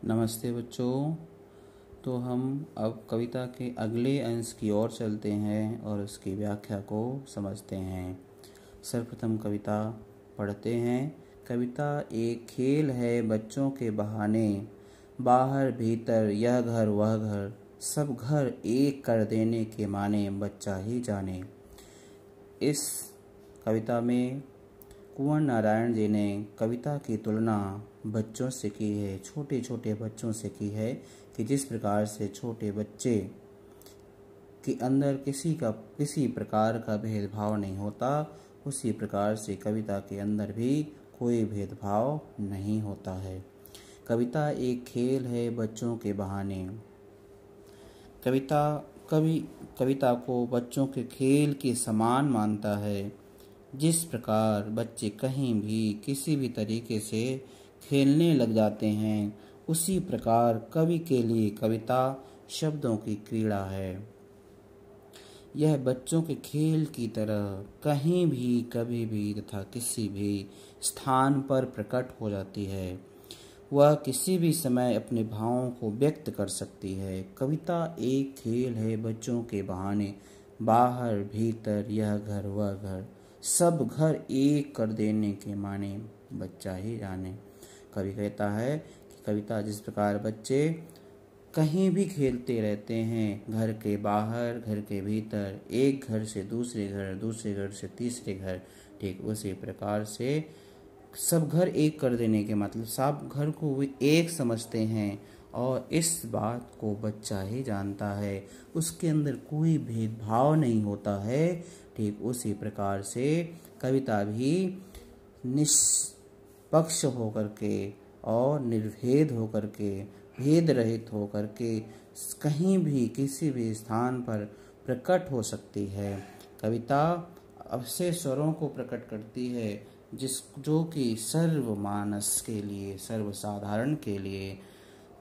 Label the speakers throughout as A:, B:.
A: नमस्ते बच्चों। तो हम अब कविता के अगले अंश की ओर चलते हैं और उसकी व्याख्या को समझते हैं। सर्वप्रथम कविता पढ़ते हैं। कविता एक खेल है बच्चों के बहाने, बाहर भीतर यह घर वह घर, सब घर एक कर देने के माने बच्चा ही जाने। इस कविता में कुंवर नारायण जी ने कविता की तुलना बच्चों से की है, छोटे छोटे बच्चों से की है कि जिस प्रकार से छोटे बच्चे के अंदर किसी प्रकार का भेदभाव नहीं होता, उसी प्रकार से कविता के अंदर भी कोई भेदभाव नहीं होता है। कविता एक खेल है बच्चों के बहाने। कविता को बच्चों के खेल के समान मानता है। जिस प्रकार बच्चे कहीं भी किसी भी तरीके से खेलने लग जाते हैं, उसी प्रकार कवि के लिए कविता शब्दों की क्रीड़ा है। यह बच्चों के खेल की तरह कहीं भी कभी भी तथा किसी भी स्थान पर प्रकट हो जाती है। वह किसी भी समय अपने भावों को व्यक्त कर सकती है। कविता एक खेल है बच्चों के बहाने, बाहर भीतर यह घर वह घर, सब घर एक कर देने के माने बच्चा ही जाने। कवि कहता है कि कविता जिस प्रकार बच्चे कहीं भी खेलते रहते हैं, घर के बाहर घर के भीतर, एक घर से दूसरे घर, दूसरे घर से तीसरे घर, ठीक उसी प्रकार से सब घर एक कर देने के मतलब सब घर को वे एक समझते हैं और इस बात को बच्चा ही जानता है। उसके अंदर कोई भेदभाव नहीं होता है। ठीक उसी प्रकार से कविता भी निष्पक्ष होकर के और निर्भेद होकर के, भेद रहित होकर के कहीं भी किसी भी स्थान पर प्रकट हो सकती है। कविता ऐसे स्वरों को प्रकट करती है जो कि सर्वमानस के लिए, सर्वसाधारण के लिए,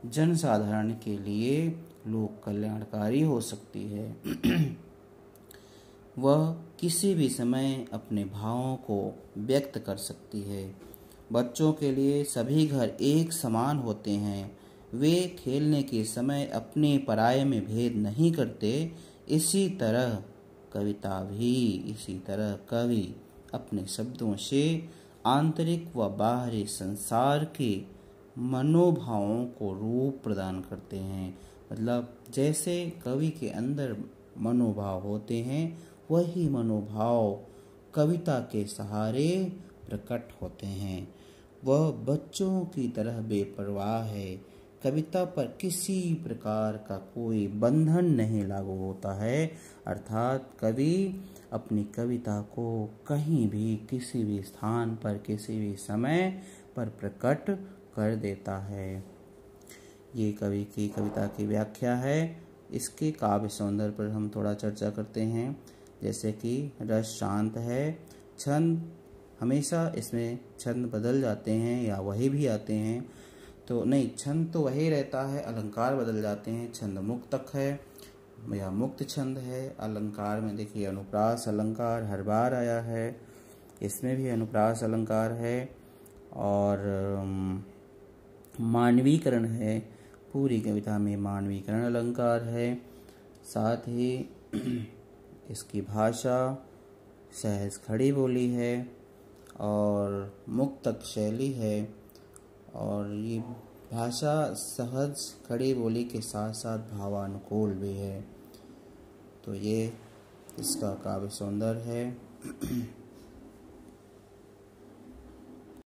A: जनसाधारण के लिए लोक कल्याणकारी हो सकती है। वह किसी भी समय अपने भावों को व्यक्त कर सकती है। बच्चों के लिए सभी घर एक समान होते हैं। वे खेलने के समय अपने पराये में भेद नहीं करते। इसी तरह कवि अपने शब्दों से आंतरिक व बाहरी संसार के मनोभावों को रूप प्रदान करते हैं। मतलब जैसे कवि के अंदर मनोभाव होते हैं, वही मनोभाव कविता के सहारे प्रकट होते हैं। वह बच्चों की तरह बेपरवाह है। कविता पर किसी प्रकार का कोई बंधन नहीं लागू होता है, अर्थात कवि अपनी कविता को कहीं भी किसी भी स्थान पर किसी भी समय पर प्रकट कर देता है। ये कवि की कविता की व्याख्या है। इसके काव्य सौंदर्य पर हम थोड़ा चर्चा करते हैं। जैसे कि रस शांत है, छंद हमेशा इसमें छंद बदल जाते हैं या वही भी आते हैं, तो नहीं, छंद तो वही रहता है, अलंकार बदल जाते हैं। छंद मुक्तक है या मुक्त छंद है। अलंकार में देखिए अनुप्रास अलंकार हर बार आया है, इसमें भी अनुप्रास अलंकार है और मानवीकरण है। पूरी कविता में मानवीकरण अलंकार है। साथ ही इसकी भाषा सहज खड़ी बोली है और मुक्तक शैली है, और ये भाषा सहज खड़ी बोली के साथ साथ भावानुकूल भी है। तो ये इसका काव्य सौंदर्य है।